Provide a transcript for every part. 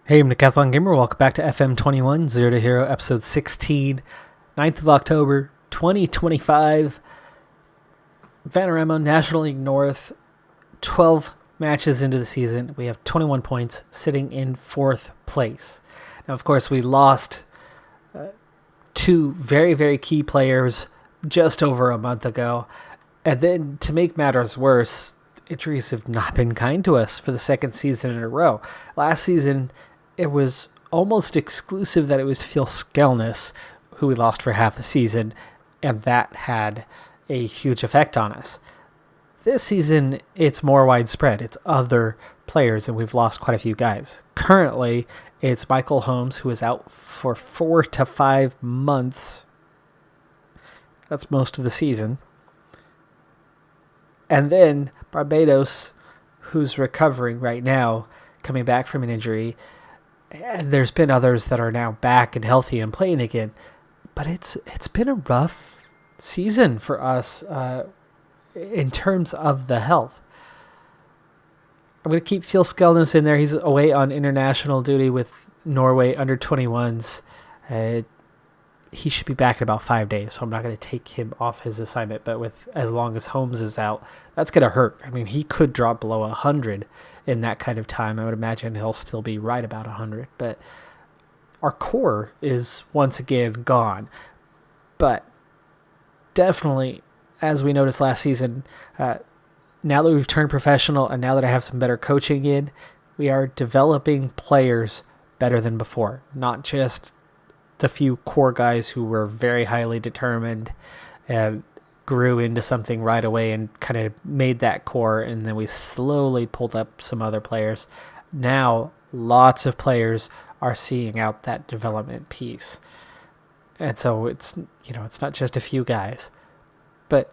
Hey, I'm Decathlon Gamer. Welcome back to FM21, Zero to Hero, episode 16, 9th of October, 2025. Vanarama, National League North, 12 matches into the season. We have 21 points, sitting in 4th place. Now, of course, we lost two very, very key players just over a month ago. And then, to make matters worse, injuries have not been kind to us for the second season in a row. Last season, it was almost exclusive that it was Phil Skelnis who we lost for half the season, and that had a huge effect on us. This season, it's more widespread. It's other players, and we've lost quite a few guys. Currently, it's Michael Holmes, who is out for 4 to 5 months. That's most of the season. And then Barbados, who's recovering right now, coming back from an injury. And there's been others that are now back and healthy and playing again. But it's been a rough season for us in terms of the health. I'm going to keep Phil Skelnis in there. He's away on international duty with Norway under 21s. He should be back in about 5 days, so I'm not going to take him off his assignment. But with as long as Holmes is out, that's going to hurt. I mean, he could drop below 100 in that kind of time. I would imagine he'll still be right about 100. But our core is once again gone. But definitely, as we noticed last season, now that we've turned professional and now that I have some better coaching in, we are developing players better than before. Not just the few core guys who were very highly determined and grew into something right away and kind of made that core, and then we slowly pulled up some other players. Now, lots of players are seeing out that development piece. And so it's not just a few guys. But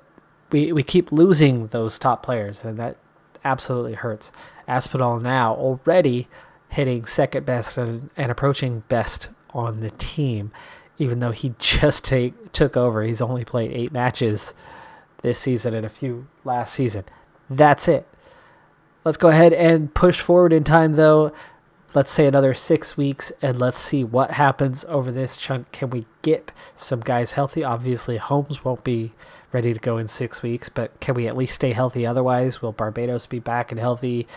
we keep losing those top players, and that absolutely hurts. Aspinall now already hitting second best and approaching best on the team, even though he just took over. He's only played 8 matches this season and a few last season. That's it. Let's go ahead and push forward in time, though. Let's say another 6 weeks, and let's see what happens over this chunk. Can we get some guys healthy? Obviously, Holmes won't be ready to go in 6 weeks, but can we at least stay healthy otherwise? Will Barbados be back and healthy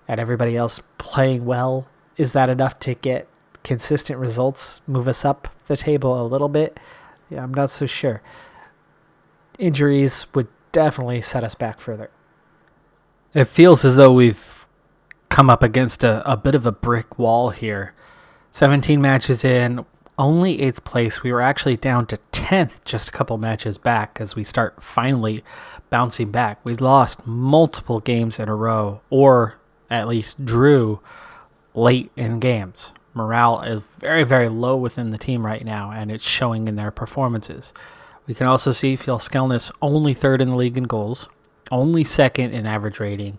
and everybody else playing well? Is that enough to get consistent results, move us up the table a little bit? Yeah, I'm not so sure. Injuries would definitely set us back further. It feels as though we've come up against a bit of a brick wall here. 17 matches in, only 8th place. We were actually down to 10th just a couple matches back as we start finally bouncing back. We lost multiple games in a row, or at least drew late in games. Morale is very, very low within the team right now, and it's showing in their performances. We can also see Phil Skelnis only 3rd in the league in goals, only 2nd in average rating,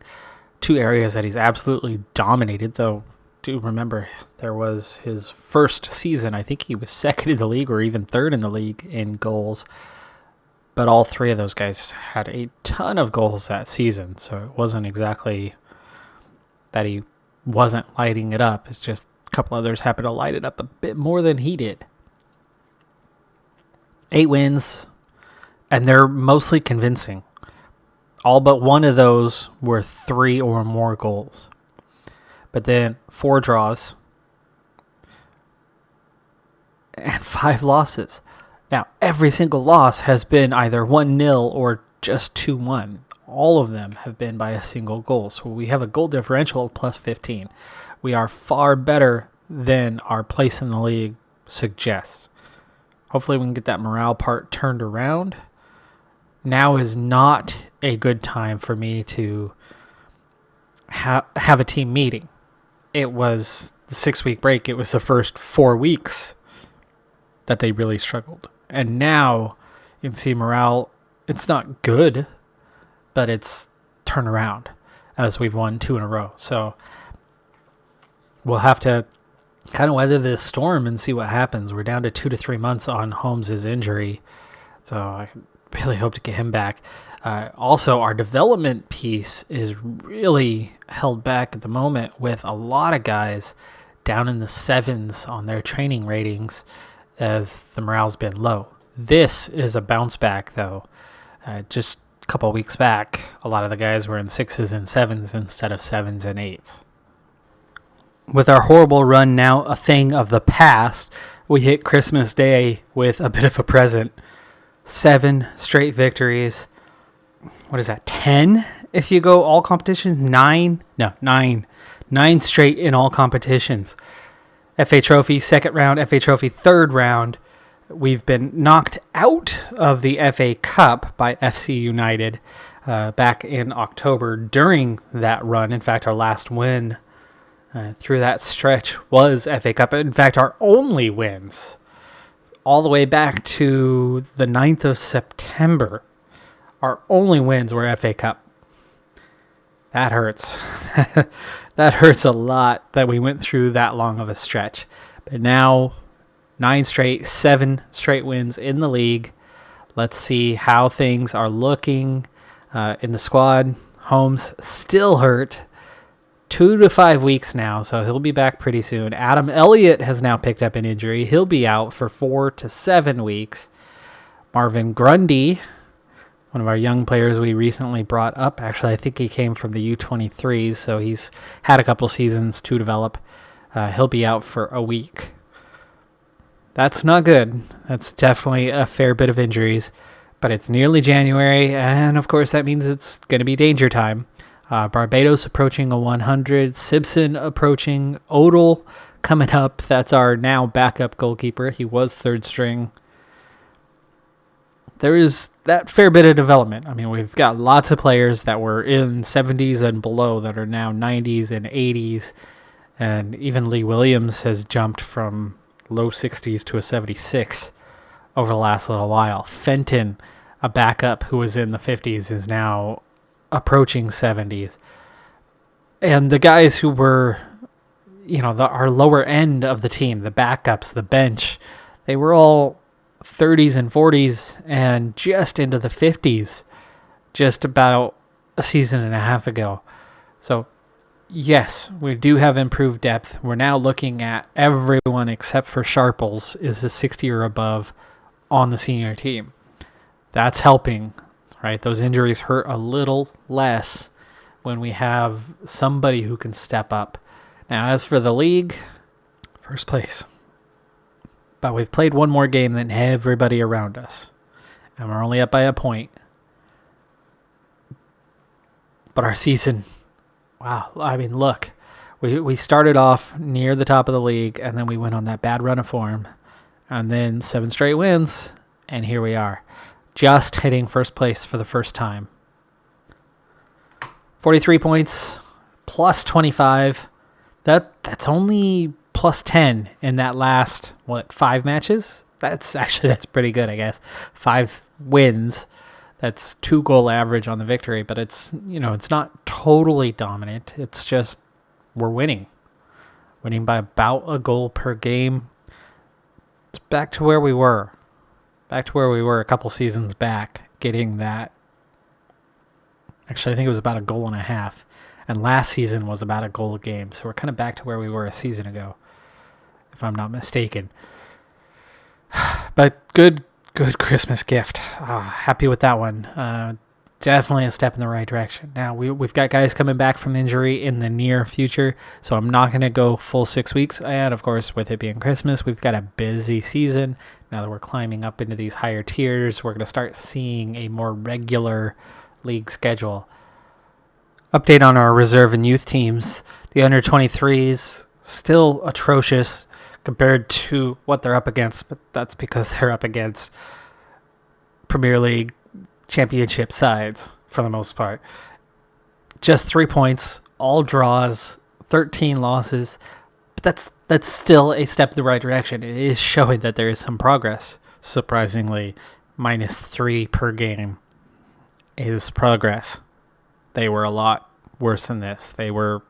2 areas that he's absolutely dominated, though do remember there was his first season. I think he was 2nd in the league or even 3rd in the league in goals, but all 3 of those guys had a ton of goals that season, so it wasn't exactly that he wasn't lighting it up. It's just couple others happen to light it up a bit more than he did. 8 wins, and they're mostly convincing. All but one of those were 3 or more goals. But then 4 draws and 5 losses. Now, every single loss has been either 1-0 or just 2-1. All of them have been by a single goal. So we have a goal differential of plus 15. We are far better than our place in the league suggests. Hopefully we can get that morale part turned around. Now is not a good time for me to have a team meeting. It was the 6-week break. It was the first 4 weeks that they really struggled. And now you can see morale, it's not good, but it's turned around as we've won 2 in a row. So we'll have to kind of weather this storm and see what happens. We're down to 2 to 3 months on Holmes' injury, so I really hope to get him back. Also, our development piece is really held back at the moment with a lot of guys down in the 7s on their training ratings as the morale's been low. This is a bounce back, though. Just a couple of weeks back, a lot of the guys were in 6s and 7s instead of 7s and 8s. With our horrible run now a thing of the past, we hit Christmas Day with a bit of a present. 7 straight victories. What is that, 10 if you go all competitions? 9? No, 9. 9 straight in all competitions. FA Trophy, second round. FA Trophy, third round. We've been knocked out of the FA Cup by FC United back in October during that run. In fact, our last win through that stretch was FA Cup. In fact, our only wins all the way back to the 9th of September. Our only wins were FA Cup. That hurts. That hurts a lot that we went through that long of a stretch. But now, 9 straight, 7 straight wins in the league. Let's see how things are looking in the squad. Holmes still hurt. 2 to 5 weeks now, so he'll be back pretty soon. Adam Elliott has now picked up an injury. He'll be out for 4 to 7 weeks. Marvin Grundy, one of our young players we recently brought up. Actually, I think he came from the U23s, so he's had a couple seasons to develop. He'll be out for a week. That's not good. That's definitely a fair bit of injuries, but it's nearly January, and of course that means it's going to be danger time. Barbados approaching a 100, Simpson approaching, Odell coming up. That's our now backup goalkeeper. He was third string. There is that fair bit of development. I mean, we've got lots of players that were in 70s and below that are now 90s and 80s, and even Lee Williams has jumped from low 60s to a 76 over the last little while. Fenton, a backup who was in the 50s, is now approaching 70s. And the guys who were, our lower end of the team, the backups, the bench, they were all 30s and 40s and just into the 50s just about a season and a half ago. So yes, we do have improved depth. We're now looking at everyone except for Sharples is a 60 or above on the senior team. That's helping, right? Those injuries hurt a little less when we have somebody who can step up. Now, as for the league, first place. But we've played one more game than everybody around us. And we're only up by a point. But our season, wow. I mean, look. We started off near the top of the league, and then we went on that bad run of form. And then 7 straight wins, and here we are. Just hitting first place for the first time. 43 points, plus 25. That's only plus 10 in that last, 5 matches? That's pretty good, I guess. 5 wins. That's 2 goal average on the victory, but it's not totally dominant. It's just we're winning. Winning by about a goal per game. It's back to where we were. Back to where we were a couple seasons back, getting that. Actually, I think it was about a goal and a half. And last season was about a goal a game. So we're kind of back to where we were a season ago, if I'm not mistaken. But good Christmas gift. Happy with that one. Definitely a step in the right direction. Now, we've got guys coming back from injury in the near future, so I'm not going to go full 6 weeks. And, of course, with it being Christmas, we've got a busy season. Now that we're climbing up into these higher tiers, we're going to start seeing a more regular league schedule. Update on our reserve and youth teams. The under-23s, still atrocious compared to what they're up against, but that's because they're up against Premier League championship sides for the most part. Just 3 points, all draws, 13 losses, but that's still a step in the right direction. It is showing that there is some progress. Surprisingly, -3 per game is progress. They were a lot worse than this. They were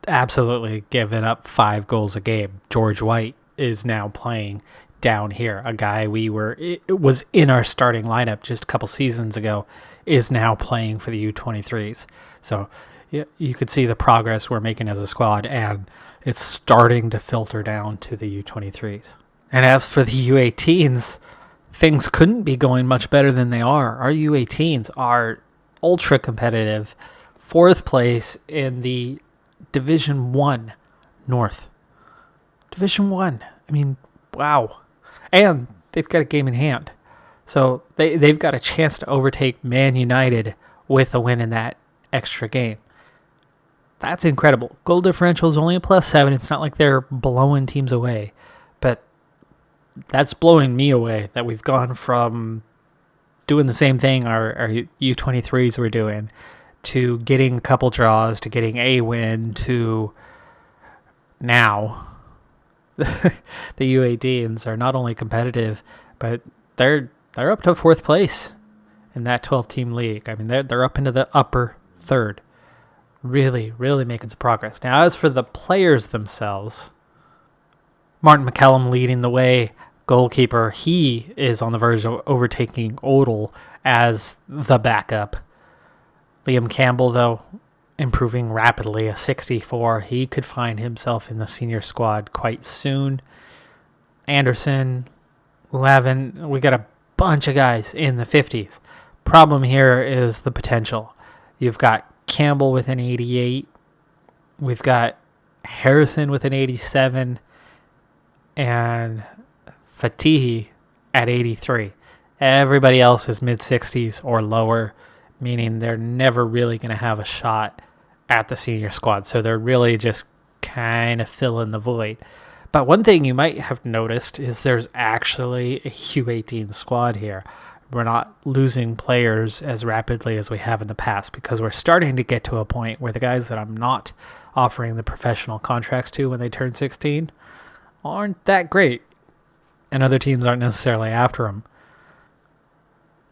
absolutely giving up 5 goals a game. George White is now playing down here. A guy it was in our starting lineup just a couple seasons ago is now playing for the U23s. So you could see the progress we're making as a squad, and it's starting to filter down to the U23s. And as for the U18s, things couldn't be going much better than they are. Our U18s are ultra competitive, 4th place in the Division 1 North. Division 1. I mean, wow. And they've got a game in hand. So they've got a chance to overtake Man United with a win in that extra game. That's incredible. Goal differential is only a +7. It's not like they're blowing teams away. But that's blowing me away that we've gone from doing the same thing our U23s were doing to getting a couple draws, to getting a win, to now the U18s are not only competitive, but they're up to 4th place in that 12-team league. I mean, they're up into the upper third. Really, really making some progress. Now, as for the players themselves, Martin McCallum leading the way, goalkeeper. He is on the verge of overtaking Odell as the backup. Liam Campbell, though, improving rapidly, a 64. He could find himself in the senior squad quite soon. Anderson, 11. We got a bunch of guys in the 50s. Problem here is the potential. You've got Campbell with an 88. We've got Harrison with an 87. And Fatihi at 83. Everybody else is mid-60s or lower, meaning they're never really going to have a shot at the senior squad. So they're really just kind of filling the void. But one thing you might have noticed is there's actually a U18 squad here. We're not losing players as rapidly as we have in the past because we're starting to get to a point where the guys that I'm not offering the professional contracts to when they turn 16 aren't that great. And other teams aren't necessarily after them.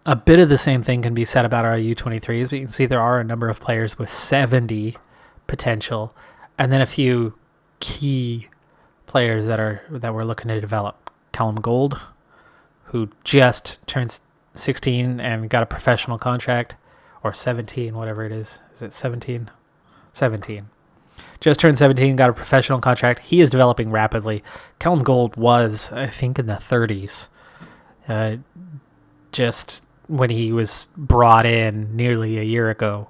A bit of the same thing can be said about our U23s, but you can see there are a number of players with 70 potential, and then a few key players that we're looking to develop. Callum Gold, who just turned 16 and got a professional contract, or 17, whatever it is. Is it 17? 17. Just turned 17, got a professional contract. He is developing rapidly. Callum Gold was, I think, in the 30s. Just when he was brought in nearly a year ago.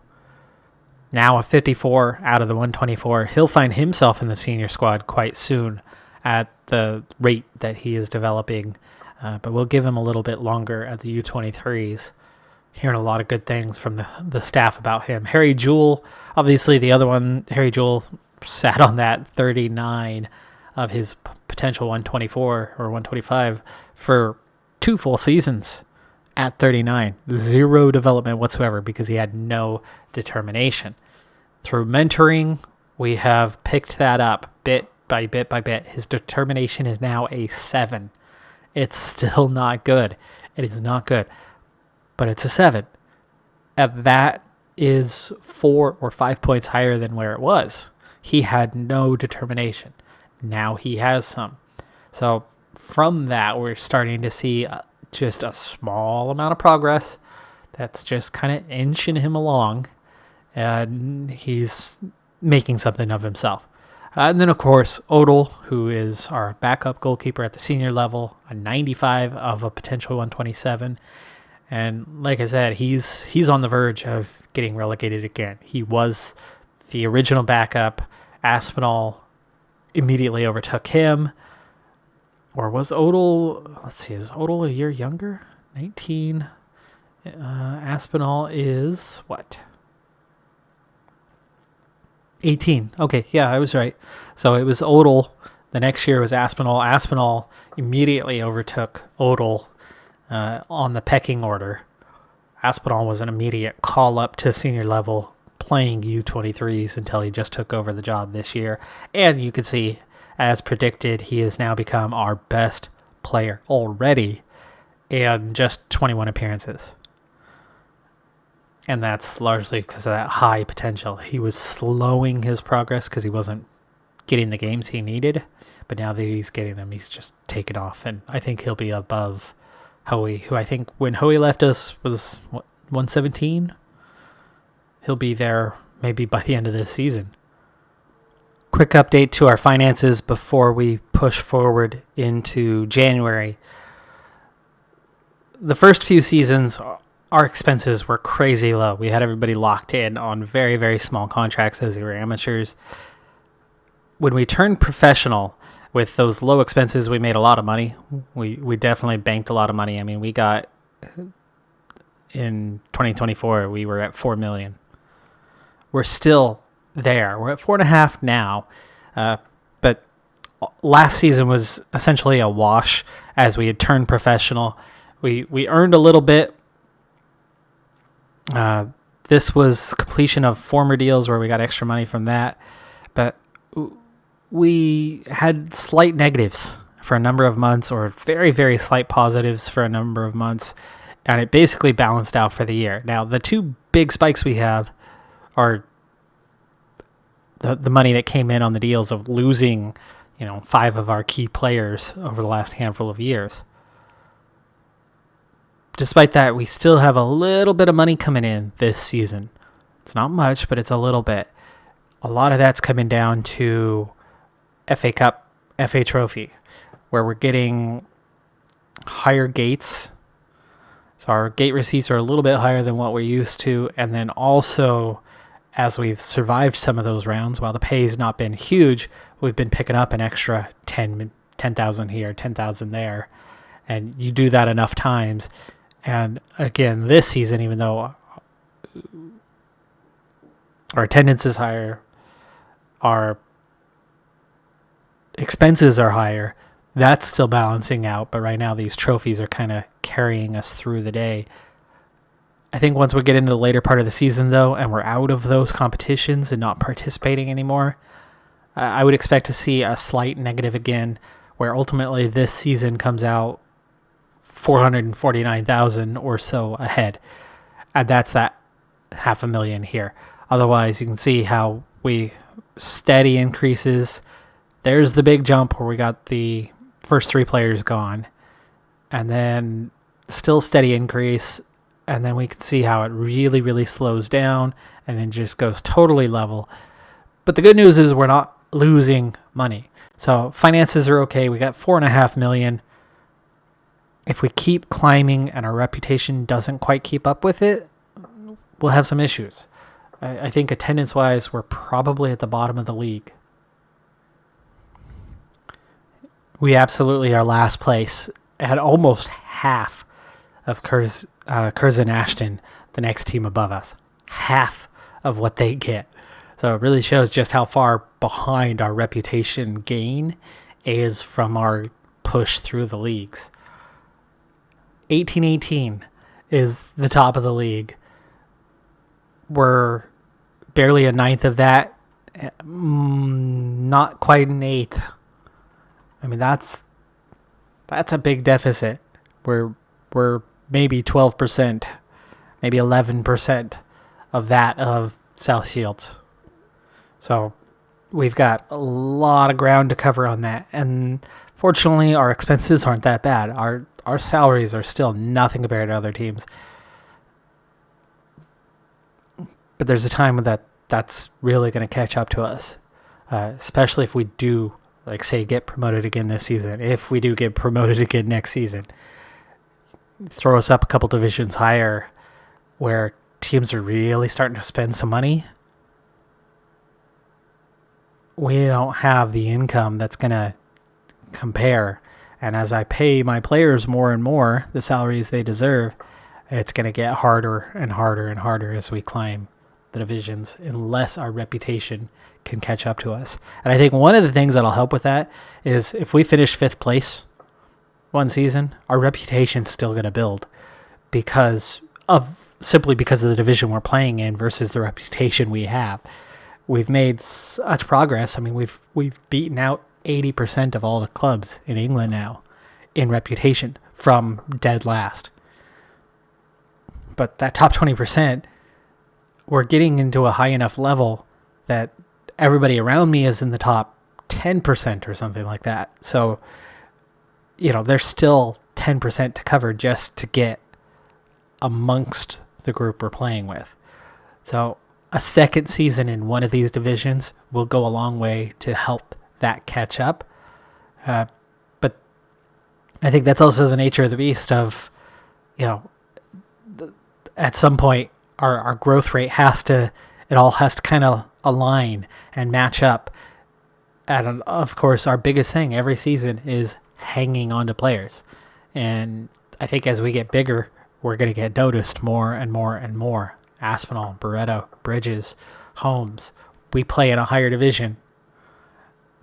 Now a 54 out of the 124. He'll find himself in the senior squad quite soon at the rate that he is developing. But we'll give him a little bit longer at the U23s. Hearing a lot of good things from the staff about him. Harry Jewell, obviously the other one, Harry Jewell sat on that 39 of his potential 124 or 125 for 2 full seasons at 39. 0 development whatsoever because he had no determination. Through mentoring, we have picked that up bit by bit by bit. His determination is now a 7. It's still not good. It is not good. But it's a 7. And that is 4 or 5 points higher than where it was. He had no determination. Now he has some. So from that, we're starting to see just a small amount of progress that's just kind of inching him along. And he's making something of himself. And then, of course, Odell, who is our backup goalkeeper at the senior level, a 95 of a potential 127. And like I said, he's on the verge of getting relegated again. He was the original backup. Aspinall immediately overtook him. Or was Odell, let's see, is Odell a year younger? 19. Aspinall is what? 18. Okay, yeah, I was right. So it was Odell. The next year was Aspinall. Aspinall immediately overtook Odell on the pecking order. Aspinall was an immediate call up to senior level, playing U23s until he just took over the job this year. And you can see, as predicted, he has now become our best player already in just 21 appearances. And that's largely because of that high potential. He was slowing his progress because he wasn't getting the games he needed. But now that he's getting them, he's just taken off. And I think he'll be above Hoey, who I think when Hoey left us was, 117? He'll be there maybe by the end of this season. Quick update to our finances before we push forward into January. The first few seasons, our expenses were crazy low. We had everybody locked in on very, very small contracts as we were amateurs. When we turned professional with those low expenses, we made a lot of money. We definitely banked a lot of money. I mean, we got, in 2024, we were at $4 million. We're still there. We're at 4.5 now. But last season was essentially a wash as we had turned professional. We earned a little bit. This was completion of former deals where we got extra money from that. But we had slight negatives for a number of months, or very, very slight positives for a number of months. And it basically balanced out for the year. Now, the two big spikes we have are the money that came in on the deals of losing, 5 of our key players over the last handful of years. Despite that, we still have a little bit of money coming in this season. It's not much, but it's a little bit. A lot of that's coming down to FA Cup, FA Trophy, where we're getting higher gates. So our gate receipts are a little bit higher than what we're used to. And then also, as we've survived some of those rounds, while the pay's not been huge, we've been picking up an extra 10,000 here, 10,000 there. And you do that enough times. And again, this season, even though our attendance is higher, our expenses are higher, that's still balancing out. But right now, these trophies are kind of carrying us through the day. I think once we get into the later part of the season, though, and we're out of those competitions and not participating anymore, I would expect to see a slight negative again, where ultimately this season comes out 449,000 or so ahead. And that's that $500,000 here. Otherwise, you can see how we steady increases. There's the big jump where we got the first 3 players gone. And then still steady increase. And then we can see how it really, really slows down and then just goes totally level. But the good news is we're not losing money. So finances are okay. We got $4.5 million. If we keep climbing and our reputation doesn't quite keep up with it, we'll have some issues. I think attendance-wise, we're probably at the bottom of the league. We absolutely are last place at almost half of Curzon Ashton, the next team above us. Half of what they get. So it really shows just how far behind our reputation gain is from our push through the leagues. 1818 is the top of the league. We're barely a ninth of that. Not quite an eighth. I mean, that's a big deficit. We're maybe 12%, maybe 11% of that of South Shields. So we've got a lot of ground to cover on that. And fortunately, our expenses aren't that bad. Our salaries are still nothing compared to other teams. But there's a time when that's really going to catch up to us, especially if we do, like, say, get promoted again this season. If we do get promoted again next season, throw us up a couple divisions higher where teams are really starting to spend some money. We don't have the income that's going to compare. And as I pay my players more and more the salaries they deserve, it's going to get harder and harder and harder as we climb the divisions unless our reputation can catch up to us. And I think one of the things that'll help with that is if we finish 5th place one season, our reputation's still going to build simply because of the division we're playing in versus the reputation we have. We've made such progress. I mean, we've beaten out 80% of all the clubs in England now in reputation from dead last. But that top 20%, we're getting into a high enough level that everybody around me is in the top 10% or something like that. So, there's still 10% to cover just to get amongst the group we're playing with. So a second season in one of these divisions will go a long way to help that catch up. But I think that's also the nature of the beast of, at some point our growth rate it all has to kind of align and match up. And of course, our biggest thing every season is hanging on to players. And I think as we get bigger, we're going to get noticed more and more and more. Aspinall, Barreto, Bridges, Holmes. We play in a higher division.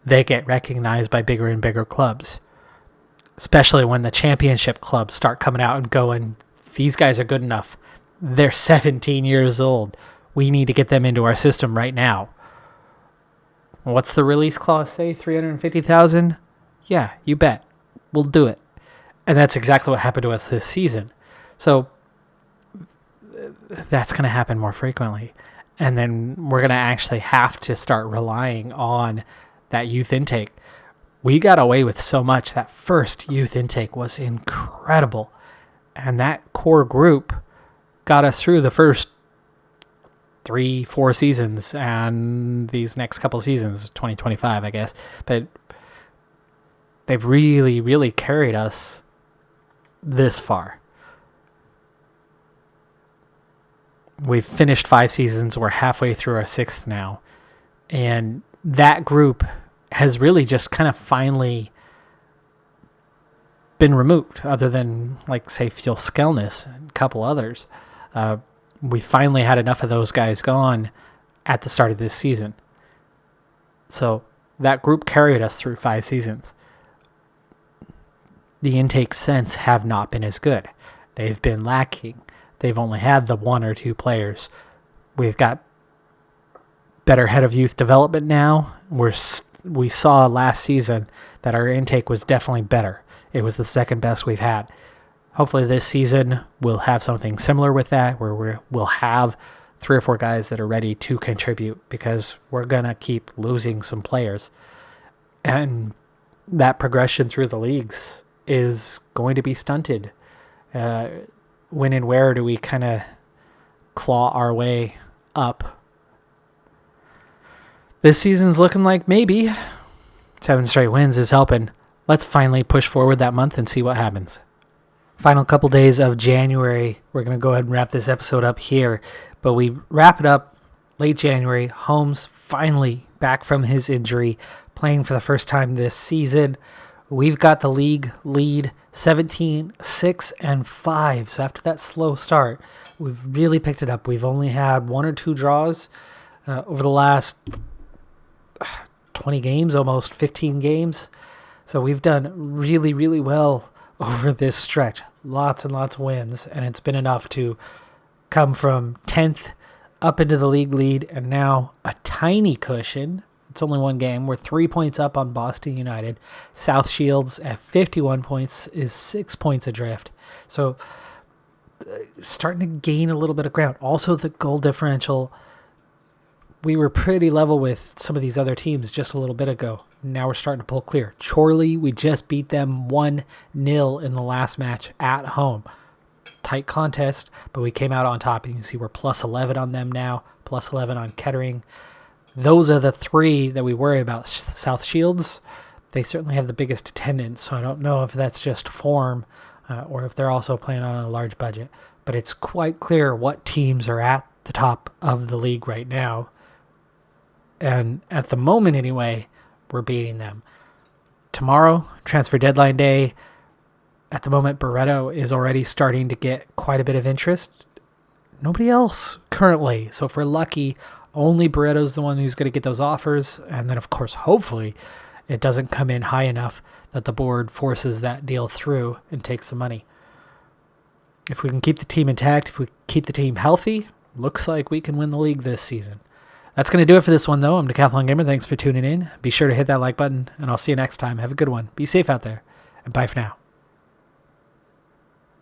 They get recognized by bigger and bigger clubs. Especially when the championship clubs start coming out and going, these guys are good enough. They're 17 years old. We need to get them into our system right now. What's the release clause say? 350,000? Yeah, you bet. We'll do it. And that's exactly what happened to us this season. So that's going to happen more frequently. And then we're going to actually have to start relying on that youth intake. We got away with so much. That first youth intake was incredible. And that core group got us through the first 3-4 seasons and these next couple seasons, 2025, I guess. But they've really, really carried us this far. We've finished 5 seasons. We're halfway through our 6th now. And that group has really just kind of finally been removed, other than, like, say, Fuel Skelnis and a couple others. We finally had enough of those guys gone at the start of this season. So that group carried us through 5 seasons. The intakes since have not been as good. They've been lacking. They've only had the 1 or 2 players. We've got better head of youth development now. We saw last season that our intake was definitely better. It was the second best we've had. Hopefully this season we'll have something similar with that, where we'll have 3 or 4 guys that are ready to contribute, because we're going to keep losing some players. And that progression through the leagues is going to be stunted. When and where do we kind of claw our way up? This season's looking like maybe 7 straight wins is helping. Let's finally push forward that month and see what happens. Final couple days of January. We're going to go ahead and wrap this episode up here. But we wrap it up late January. Holmes finally back from his injury, playing for the first time this season. We've got the league lead 17-6-5. So after that slow start, we've really picked it up. We've only had 1 or 2 draws over the last 20 games, almost 15 games. So we've done really, really well over this stretch. Lots and lots of wins, and it's been enough to come from 10th up into the league lead, and now a tiny cushion. It's only 1 game. We're 3 points up on Boston United. South Shields at 51 points is 6 points adrift. So starting to gain a little bit of ground. Also, the goal differential, we were pretty level with some of these other teams just a little bit ago. Now we're starting to pull clear. Chorley, we just beat them 1-0 in the last match at home. Tight contest, but we came out on top. You can see we're plus 11 on them now, plus 11 on Kettering. Those are the 3 that we worry about. South Shields, they certainly have the biggest attendance, so I don't know if that's just form or if they're also playing on a large budget. But it's quite clear what teams are at the top of the league right now. And at the moment anyway, we're beating them. Tomorrow, transfer deadline day. At the moment, Barreto is already starting to get quite a bit of interest. Nobody else currently. So if we're lucky, only Barreto's the one who's going to get those offers. And then, of course, hopefully it doesn't come in high enough that the board forces that deal through and takes the money. If we can keep the team intact, if we keep the team healthy, looks like we can win the league this season. That's going to do it for this one, though. I'm Decathlon Gamer. Thanks for tuning in. Be sure to hit that like button, and I'll see you next time. Have a good one. Be safe out there, and bye for now.